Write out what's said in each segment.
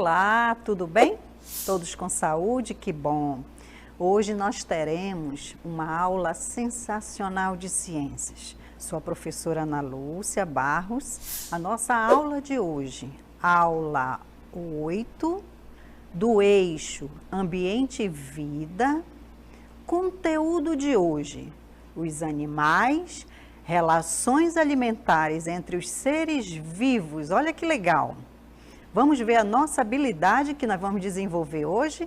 Olá, tudo bem? Todos com saúde? Que bom! Hoje nós teremos uma aula sensacional de ciências. Sou a professora Ana Lúcia Barros. A nossa aula de hoje, aula 8, do eixo Ambiente e Vida. Conteúdo de hoje, os animais, relações alimentares entre os seres vivos. Olha que legal! Vamos ver a nossa habilidade que nós vamos desenvolver hoje?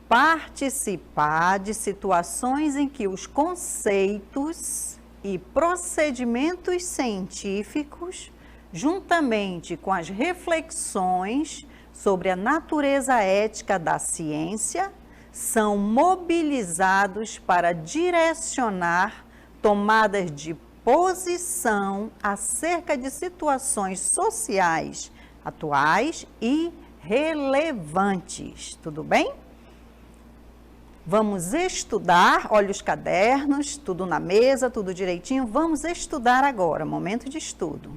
Participar de situações em que os conceitos e procedimentos científicos, juntamente com as reflexões sobre a natureza ética da ciência, são mobilizados para direcionar tomadas de posição acerca de situações sociais atuais e relevantes. Tudo bem? Vamos estudar, olha os cadernos, tudo na mesa, tudo direitinho. Vamos estudar agora, momento de estudo.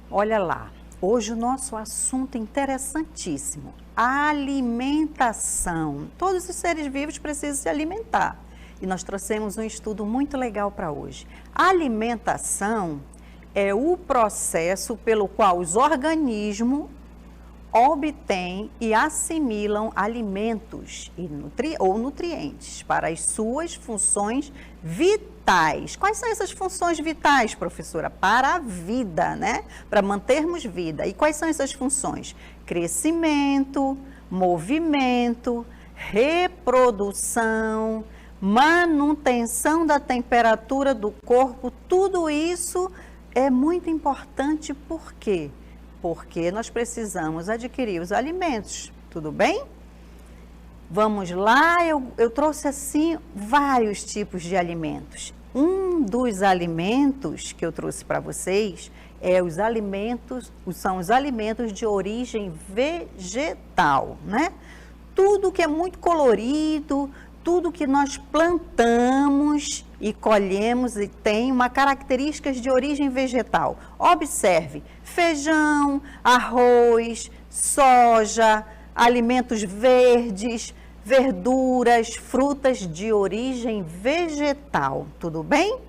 Olha lá, hoje o nosso assunto é interessantíssimo, alimentação. Todos os seres vivos precisam se alimentar. E nós trouxemos um estudo muito legal para hoje. A alimentação é o processo pelo qual os organismos obtêm e assimilam alimentos ou nutrientes para as suas funções vitais. Quais são essas funções vitais, professora? Para a vida, né? Para mantermos vida. E quais são essas funções? Crescimento, movimento, reprodução, manutenção da temperatura do corpo. Tudo isso é muito importante. Por quê? Porque nós precisamos adquirir os alimentos, tudo bem? Vamos lá, eu trouxe assim vários tipos de alimentos. Um dos alimentos que eu trouxe para vocês são os alimentos de origem vegetal, né? Tudo que é muito colorido, tudo que nós plantamos e colhemos e tem uma características de origem vegetal. Observe, feijão, arroz, soja, alimentos verdes, verduras, frutas de origem vegetal, tudo bem?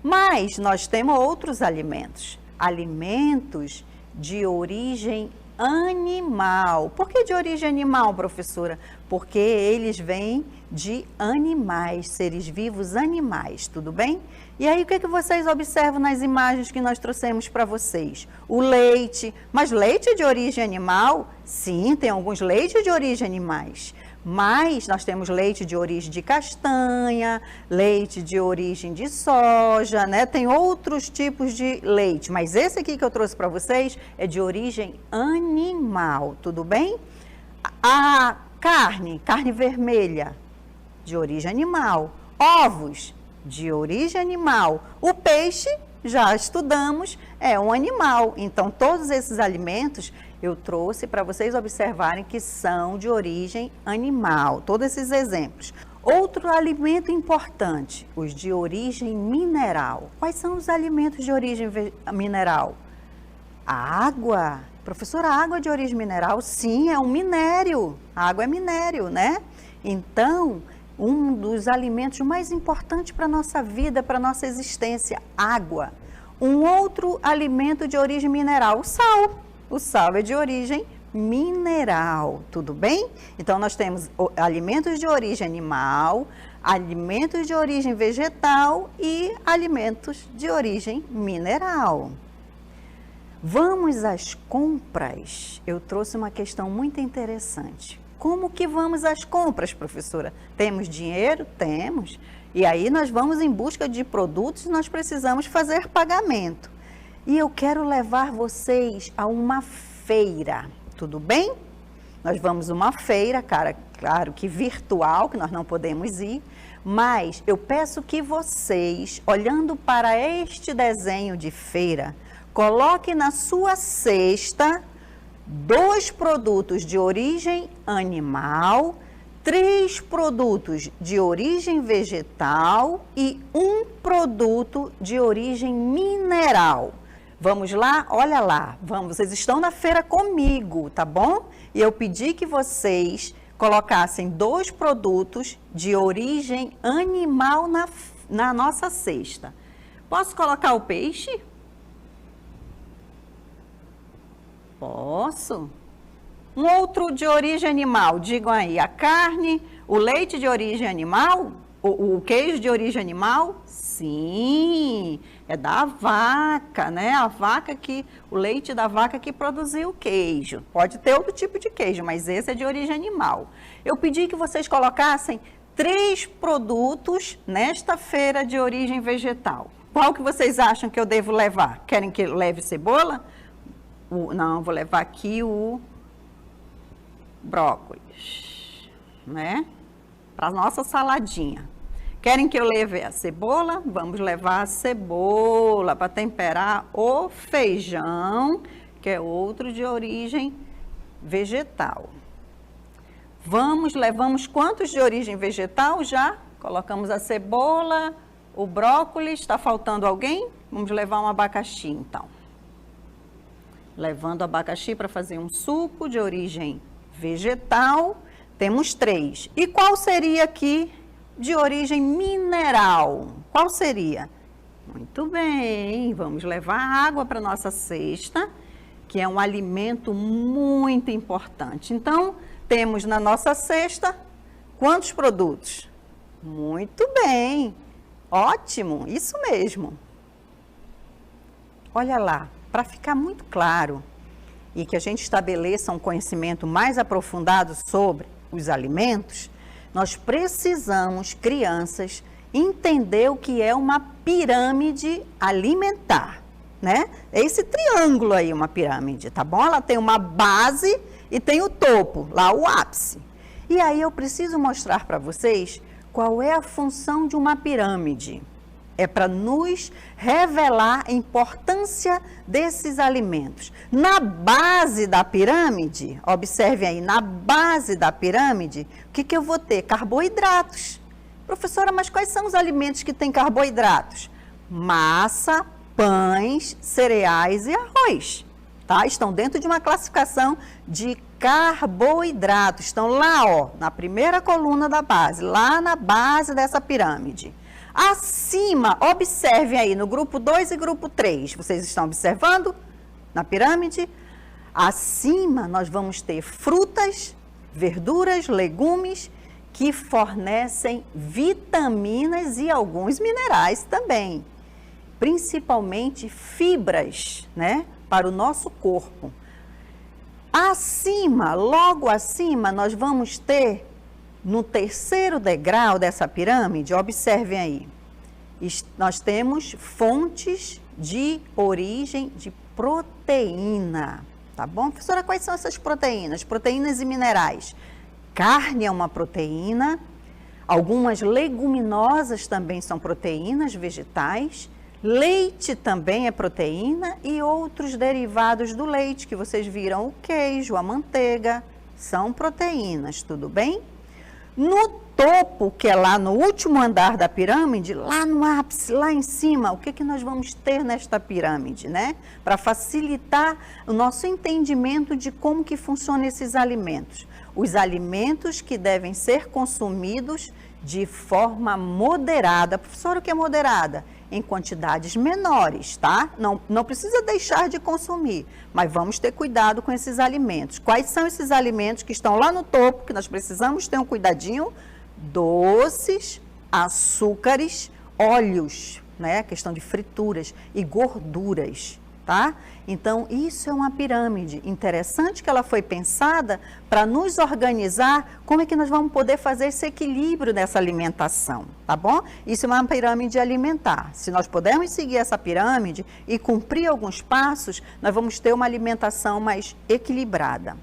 Mas nós temos outros alimentos, alimentos de origem animal. Por que de origem animal, professora? Porque eles vêm de animais, seres vivos animais, tudo bem? E aí o que vocês observam nas imagens que nós trouxemos para vocês? O leite, mas leite de origem animal? Sim, tem alguns leites de origem animais. Mas nós temos leite de origem de castanha, leite de origem de soja, né? Tem outros tipos de leite, mas esse aqui que eu trouxe para vocês é de origem animal, tudo bem? A carne vermelha, de origem animal. Ovos, de origem animal. O peixe, já estudamos, é um animal. Então, todos esses alimentos eu trouxe para vocês observarem que são de origem animal, todos esses exemplos. Outro alimento importante, os de origem mineral. Quais são os alimentos de origem mineral? A água. Professora, a água de origem mineral? Sim, é um minério. A água é minério, né? Então, um dos alimentos mais importantes para a nossa vida, para a nossa existência, água. Um outro alimento de origem mineral, o sal. O sal é de origem mineral, tudo bem? Então, nós temos alimentos de origem animal, alimentos de origem vegetal e alimentos de origem mineral. Vamos às compras. Eu trouxe uma questão muito interessante. Como que vamos às compras, professora? Temos dinheiro? Temos. E aí nós vamos em busca de produtos e nós precisamos fazer pagamento. E eu quero levar vocês a uma feira, tudo bem? Nós vamos a uma feira, claro que virtual, que nós não podemos ir, mas eu peço que vocês, olhando para este desenho de feira, coloque na sua cesta 2 produtos de origem animal, 3 produtos de origem vegetal e 1 produto de origem mineral. Vamos lá? Olha lá, vamos, vocês estão na feira comigo, tá bom? E eu pedi que vocês colocassem 2 produtos de origem animal na nossa cesta. Posso colocar o peixe? Posso. Um outro de origem animal, digam aí, a carne, o leite de origem animal, o queijo de origem animal? Sim, é da vaca, né? O leite da vaca que produziu o queijo. Pode ter outro tipo de queijo, mas esse é de origem animal. Eu pedi que vocês colocassem 3 produtos nesta feira de origem vegetal. Qual que vocês acham que eu devo levar? Querem que eu leve cebola? Não, vou levar aqui o brócolis, né? Para a nossa saladinha. Querem que eu leve a cebola? Vamos levar a cebola para temperar o feijão, que é outro de origem vegetal. Levamos quantos de origem vegetal já? Colocamos a cebola, o brócolis, está faltando alguém? Vamos levar um abacaxi, então. Levando abacaxi para fazer um suco de origem vegetal, temos 3. E qual seria aqui de origem mineral? Qual seria? Muito bem, vamos levar água para nossa cesta, que é um alimento muito importante. Então, temos na nossa cesta quantos produtos? Muito bem, ótimo, isso mesmo. Olha lá, para ficar muito claro e que a gente estabeleça um conhecimento mais aprofundado sobre os alimentos, nós precisamos, crianças, entender o que é uma pirâmide alimentar, né? É esse triângulo aí, uma pirâmide, tá bom? Ela tem uma base e tem o topo, lá o ápice. E aí eu preciso mostrar para vocês qual é a função de uma pirâmide. É para nos revelar a importância desses alimentos. Na base da pirâmide, observem aí, na base da pirâmide, o que eu vou ter? Carboidratos. Professora, mas quais são os alimentos que têm carboidratos? Massa, pães, cereais e arroz. Tá? Estão dentro de uma classificação de carboidratos. Estão lá, ó, na primeira coluna da base, lá na base dessa pirâmide. Acima, observem aí no grupo 2 e grupo 3, vocês estão observando na pirâmide? Acima nós vamos ter frutas, verduras, legumes que fornecem vitaminas e alguns minerais também, principalmente fibras, né, para o nosso corpo. Acima, logo acima, nós vamos ter no terceiro degrau dessa pirâmide, observem aí, nós temos fontes de origem de proteína, tá bom? Professora, quais são essas proteínas? Proteínas e minerais. Carne é uma proteína, algumas leguminosas também são proteínas vegetais, leite também é proteína e outros derivados do leite, que vocês viram, o queijo, a manteiga, são proteínas, tudo bem? No topo, que é lá no último andar da pirâmide, lá no ápice, lá em cima, o que nós vamos ter nesta pirâmide, né? Para facilitar o nosso entendimento de como que funcionam esses alimentos. Os alimentos que devem ser consumidos de forma moderada. Professora, o que é moderada? Em quantidades menores, tá? Não precisa deixar de consumir, mas vamos ter cuidado com esses alimentos. Quais são esses alimentos que estão lá no topo, que nós precisamos ter um cuidadinho? Doces, açúcares, óleos, né? Questão de frituras e gorduras, tá? Então, isso é uma pirâmide interessante que ela foi pensada para nos organizar como é que nós vamos poder fazer esse equilíbrio dessa alimentação, tá bom? Isso é uma pirâmide alimentar. Se nós pudermos seguir essa pirâmide e cumprir alguns passos, nós vamos ter uma alimentação mais equilibrada.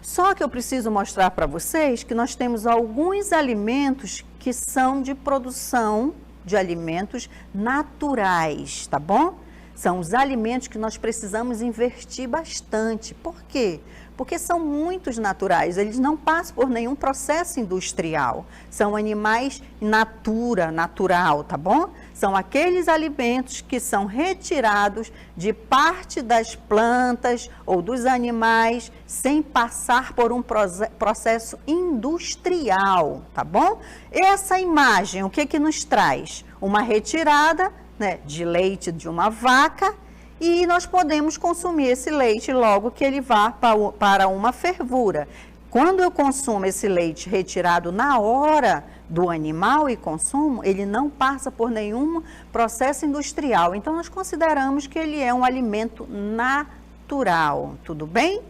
Só que eu preciso mostrar para vocês que nós temos alguns alimentos que são de produção de alimentos naturais, tá bom? São os alimentos que nós precisamos investir bastante. Por quê? Porque são muitos naturais, eles não passam por nenhum processo industrial. São animais natural, tá bom? São aqueles alimentos que são retirados de parte das plantas ou dos animais sem passar por um processo industrial, tá bom? Essa imagem, o que que nos traz? Uma retirada, né, de leite de uma vaca, e nós podemos consumir esse leite logo que ele vá para uma fervura. Quando eu consumo esse leite retirado na hora do animal e consumo, ele não passa por nenhum processo industrial. Então, nós consideramos que ele é um alimento natural, tudo bem?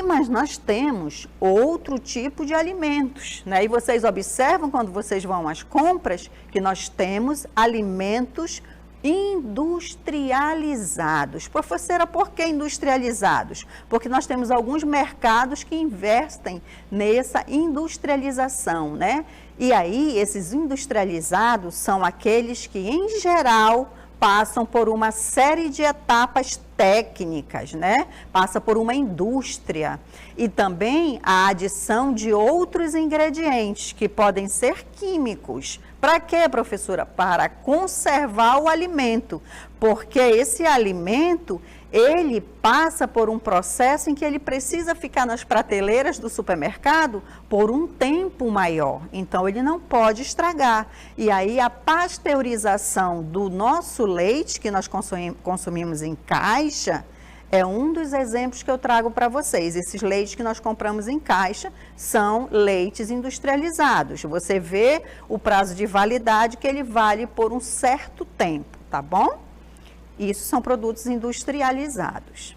Mas nós temos outro tipo de alimentos, né? E vocês observam quando vocês vão às compras que nós temos alimentos industrializados. Professora, por que industrializados? Porque nós temos alguns mercados que investem nessa industrialização, né? E aí, esses industrializados são aqueles que, em geral, passam por uma série de etapas técnicas, né? Passa por uma indústria e também a adição de outros ingredientes que podem ser químicos. Para quê, professora? Para conservar o alimento, porque esse alimento, ele passa por um processo em que ele precisa ficar nas prateleiras do supermercado por um tempo maior, então ele não pode estragar. E aí a pasteurização do nosso leite, que nós consumimos em caixa, é um dos exemplos que eu trago para vocês. Esses leites que nós compramos em caixa são leites industrializados. Você vê o prazo de validade que ele vale por um certo tempo, tá bom? Isso são produtos industrializados.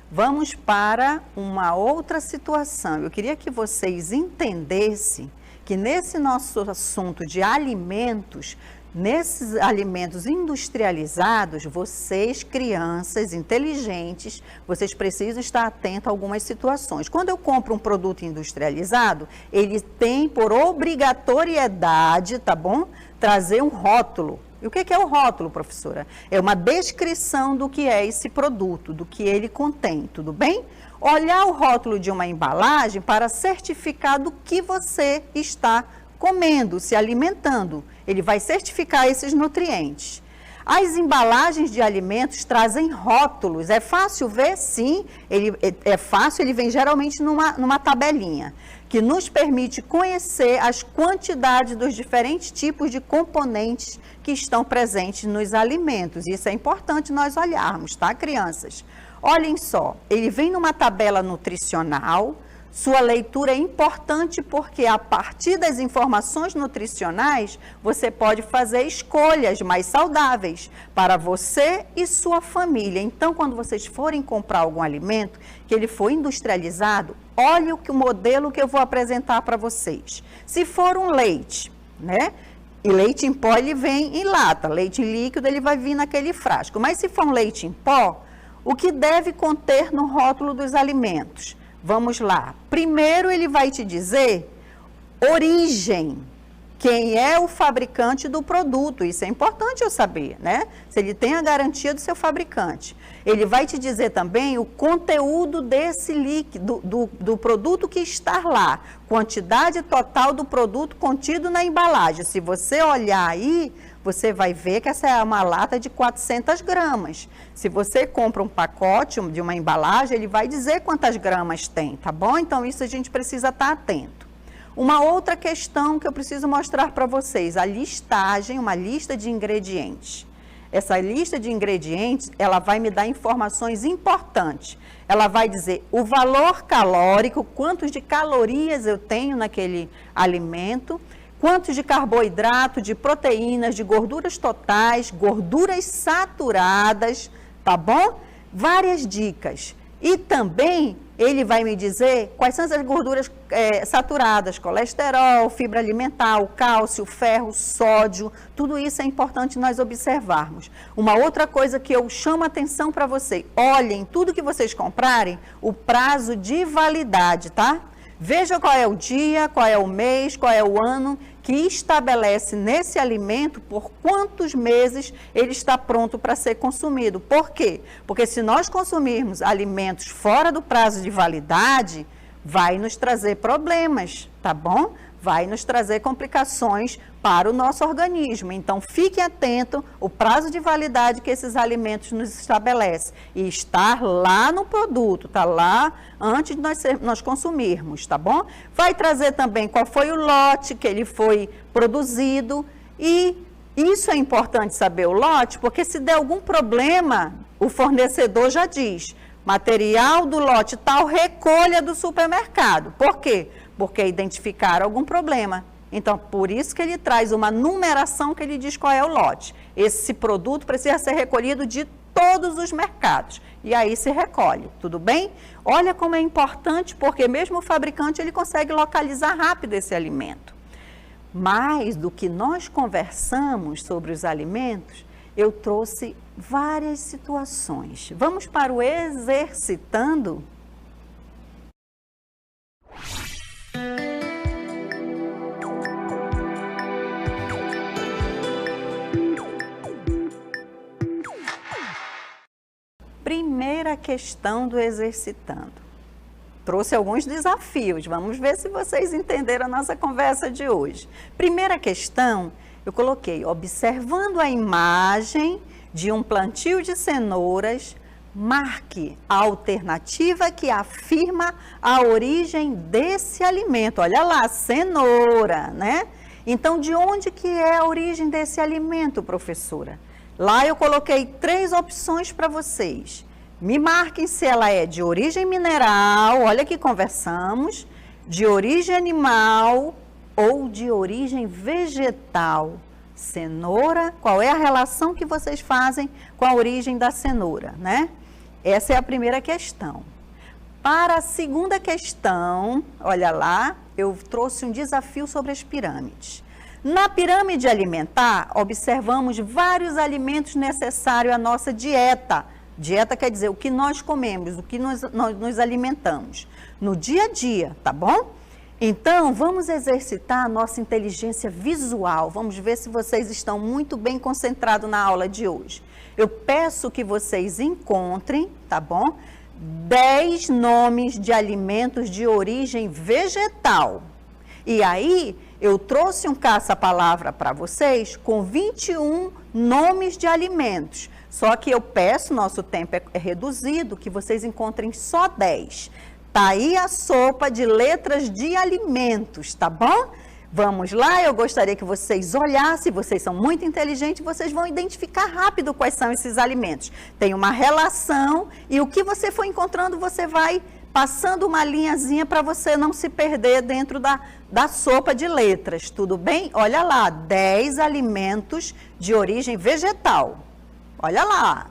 Vamos para uma outra situação. Eu queria que vocês entendessem que nesse nosso assunto de alimentos, nesses alimentos industrializados, vocês, crianças inteligentes, vocês precisam estar atentos a algumas situações. Quando eu compro um produto industrializado, ele tem por obrigatoriedade, tá bom? Trazer um rótulo. E o que é o rótulo, professora? É uma descrição do que é esse produto, do que ele contém, tudo bem? Olhar o rótulo de uma embalagem para certificar do que você está comendo, se alimentando. Ele vai certificar esses nutrientes. As embalagens de alimentos trazem rótulos. É fácil ver? Sim, é fácil, ele vem geralmente numa tabelinha, que nos permite conhecer as quantidades dos diferentes tipos de componentes que estão presentes nos alimentos. Isso é importante nós olharmos, tá, crianças? Olhem só, ele vem numa tabela nutricional. Sua leitura é importante porque a partir das informações nutricionais, você pode fazer escolhas mais saudáveis para você e sua família. Então, quando vocês forem comprar algum alimento que ele for industrializado, olhe o modelo que eu vou apresentar para vocês. Se for um leite, né? E leite em pó ele vem em lata, leite líquido ele vai vir naquele frasco. Mas se for um leite em pó, o que deve conter no rótulo dos alimentos? Vamos lá. Primeiro ele vai te dizer origem, quem é o fabricante do produto. Isso é importante eu saber, né? Se ele tem a garantia do seu fabricante. Ele vai te dizer também o conteúdo desse líquido, do produto que está lá. Quantidade total do produto contido na embalagem. Se você olhar aí, você vai ver que essa é uma lata de 400 gramas. Se você compra um pacote de uma embalagem, ele vai dizer quantas gramas tem, tá bom? Então, isso a gente precisa estar atento. Uma outra questão que eu preciso mostrar para vocês, a listagem, uma lista de ingredientes. Essa lista de ingredientes, ela vai me dar informações importantes. Ela vai dizer o valor calórico, quantos de calorias eu tenho naquele alimento, quantos de carboidrato, de proteínas, de gorduras totais, gorduras saturadas, tá bom? Várias dicas. E também ele vai me dizer quais são as gorduras saturadas, colesterol, fibra alimentar, o cálcio, o ferro, o sódio, tudo isso é importante nós observarmos. Uma outra coisa que eu chamo a atenção para vocês, olhem tudo que vocês comprarem, o prazo de validade, tá? Veja qual é o dia, qual é o mês, qual é o ano que estabelece nesse alimento por quantos meses ele está pronto para ser consumido. Por quê? Porque se nós consumirmos alimentos fora do prazo de validade, vai nos trazer problemas, tá bom? Vai nos trazer complicações para o nosso organismo. Então, fique atento ao prazo de validade que esses alimentos nos estabelecem. E estar lá no produto, tá lá antes de nós consumirmos, tá bom? Vai trazer também qual foi o lote que ele foi produzido. E isso é importante saber o lote, porque se der algum problema, o fornecedor já diz: material do lote tal, recolha do supermercado. Por quê? Porque identificaram algum problema. Então, por isso que ele traz uma numeração que ele diz qual é o lote. Esse produto precisa ser recolhido de todos os mercados. E aí se recolhe, tudo bem? Olha como é importante, porque mesmo o fabricante ele consegue localizar rápido esse alimento. Mais do que nós conversamos sobre os alimentos, eu trouxe várias situações. Vamos para o exercitando? Primeira questão do exercitando. Trouxe alguns desafios, vamos ver se vocês entenderam a nossa conversa de hoje. Primeira questão, eu coloquei: observando a imagem de um plantio de cenouras, marque a alternativa que afirma a origem desse alimento. Olha lá, cenoura, né? Então, de onde que é a origem desse alimento, professora? Lá eu coloquei 3 opções para vocês. Me marquem se ela é de origem mineral, olha que conversamos, de origem animal ou de origem vegetal. Cenoura, qual é a relação que vocês fazem com a origem da cenoura, né? Essa é a primeira questão. Para a segunda questão, olha lá, eu trouxe um desafio sobre as pirâmides. Na pirâmide alimentar, observamos vários alimentos necessários à nossa dieta. Dieta quer dizer o que nós comemos, o que nós nos alimentamos no dia a dia, tá bom? Então, vamos exercitar a nossa inteligência visual. Vamos ver se vocês estão muito bem concentrados na aula de hoje. Eu peço que vocês encontrem, tá bom? 10 nomes de alimentos de origem vegetal. E aí, eu trouxe um caça-palavra para vocês com 21 nomes de alimentos. Só que eu peço, nosso tempo é reduzido, que vocês encontrem só 10. Tá aí a sopa de letras de alimentos, tá bom? Vamos lá, eu gostaria que vocês olhassem, vocês são muito inteligentes, vocês vão identificar rápido quais são esses alimentos. Tem uma relação e o que você for encontrando, você vai passando uma linhazinha para você não se perder dentro da sopa de letras, tudo bem? Olha lá, 10 alimentos de origem vegetal. Olha lá.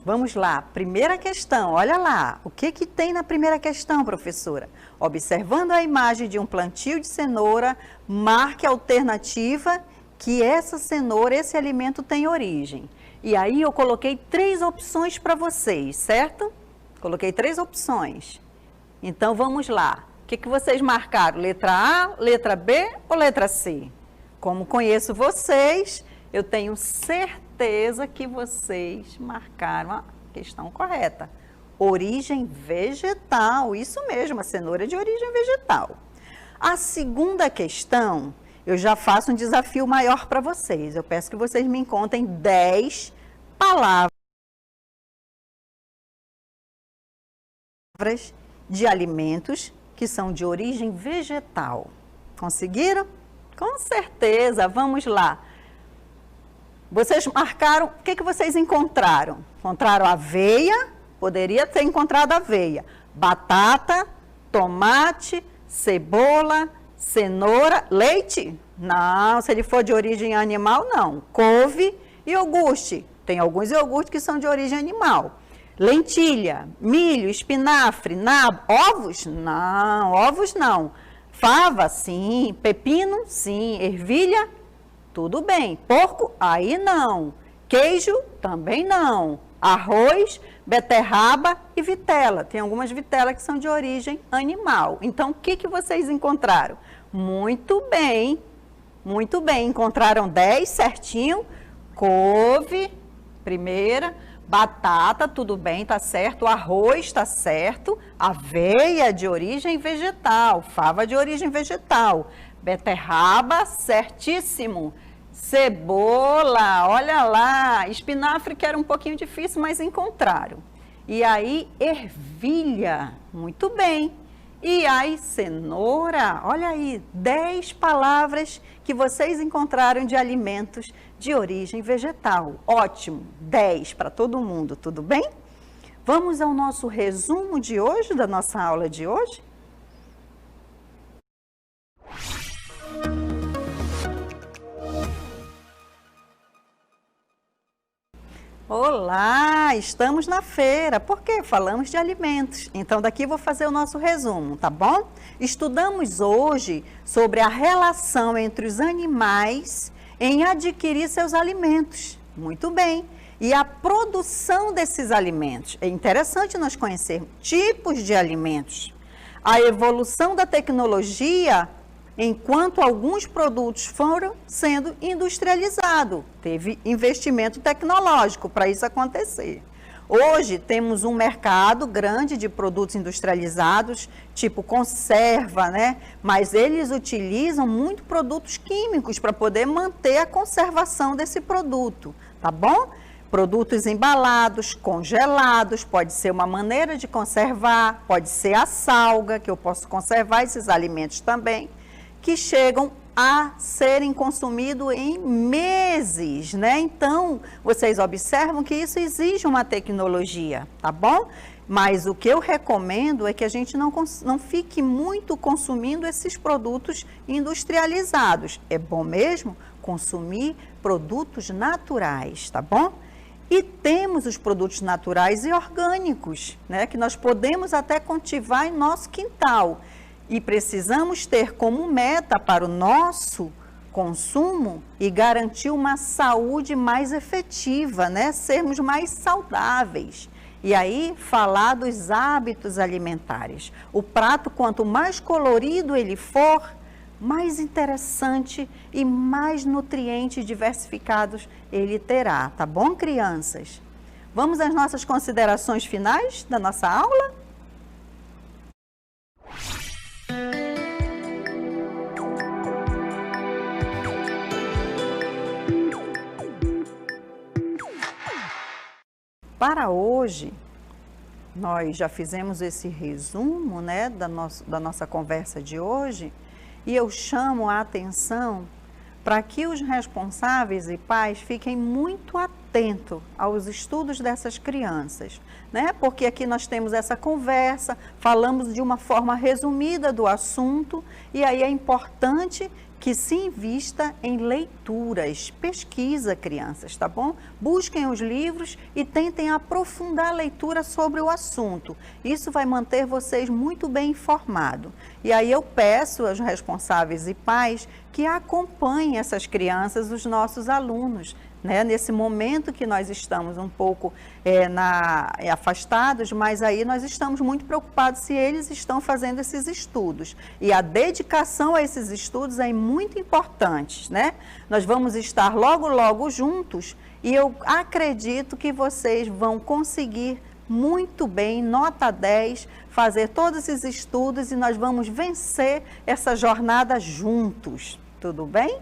Vamos lá, primeira questão, olha lá, o que tem na primeira questão, professora? Observando a imagem de um plantio de cenoura, marque a alternativa que essa cenoura, esse alimento tem origem. E aí eu coloquei 3 opções para vocês, certo? Coloquei 3 opções. Então vamos lá, o que vocês marcaram? Letra A, letra B ou letra C? Como conheço vocês, eu tenho certeza que vocês marcaram a questão correta. Origem vegetal, isso mesmo, a cenoura é de origem vegetal. A segunda questão, eu já faço um desafio maior para vocês. Eu peço que vocês me contem 10 palavras de alimentos que são de origem vegetal. Conseguiram? Com certeza, vamos lá. Vocês marcaram, o que vocês encontraram? Encontraram aveia, poderia ter encontrado aveia, batata, tomate, cebola, cenoura, leite? Não, se ele for de origem animal, não. Couve e iogurte. Tem alguns iogurtes que são de origem animal. Lentilha, milho, espinafre, nabo, ovos? Não, ovos não. Fava, sim. Pepino? Sim. Ervilha? Tudo bem. Porco? Aí não. Queijo? Também não. Arroz, beterraba e vitela. Tem algumas vitelas que são de origem animal. Então, o que vocês encontraram? Muito bem. Muito bem. Encontraram 10 certinho. Couve, primeira. Batata, tudo bem, tá certo. Arroz, tá certo. Aveia de origem vegetal. Fava de origem vegetal. Beterraba, certíssimo. Cebola, olha lá. Espinafre, que era um pouquinho difícil, mas encontraram. E aí, ervilha, muito bem. E aí, cenoura, olha aí, 10 palavras que vocês encontraram de alimentos de origem vegetal. Ótimo, 10 para todo mundo, tudo bem? Vamos ao nosso resumo de hoje, da nossa aula de hoje? Olá, estamos na feira, porque falamos de alimentos. Então, daqui vou fazer o nosso resumo, tá bom? Estudamos hoje sobre a relação entre os animais em adquirir seus alimentos. Muito bem. E a produção desses alimentos. É interessante nós conhecermos tipos de alimentos. A evolução da tecnologia, enquanto alguns produtos foram sendo industrializados. Teve investimento tecnológico para isso acontecer. Hoje temos um mercado grande de produtos industrializados, tipo conserva, né? Mas eles utilizam muito produtos químicos para poder manter a conservação desse produto, tá bom? Produtos embalados, congelados, pode ser uma maneira de conservar, pode ser a salga, que eu posso conservar esses alimentos também, que chegam a serem consumidos em meses, né? Então, vocês observam que isso exige uma tecnologia, tá bom? Mas o que eu recomendo é que a gente não fique muito consumindo esses produtos industrializados. É bom mesmo consumir produtos naturais, tá bom? E temos os produtos naturais e orgânicos, né? Que nós podemos até cultivar em nosso quintal. E precisamos ter como meta para o nosso consumo e garantir uma saúde mais efetiva, né? Sermos mais saudáveis. E aí, falar dos hábitos alimentares. O prato, quanto mais colorido ele for, mais interessante e mais nutrientes diversificados ele terá, tá bom, crianças? Vamos às nossas considerações finais da nossa aula? Para hoje, nós já fizemos esse resumo, né, da nossa conversa de hoje, e eu chamo a atenção para que os responsáveis e pais fiquem muito atentos aos estudos dessas crianças, né? Porque aqui nós temos essa conversa, falamos de uma forma resumida do assunto, e aí é importante que se invista em leituras, pesquisa, crianças, tá bom? Busquem os livros e tentem aprofundar a leitura sobre o assunto. Isso vai manter vocês muito bem informados. E aí eu peço aos responsáveis e pais que acompanhem essas crianças, os nossos alunos, né? Nesse momento que nós estamos um pouco afastados, mas aí nós estamos muito preocupados se eles estão fazendo esses estudos. E a dedicação a esses estudos é muito importante, né? Nós vamos estar logo juntos e eu acredito que vocês vão conseguir muito bem, nota 10, fazer todos esses estudos e nós vamos vencer essa jornada juntos. Tudo bem?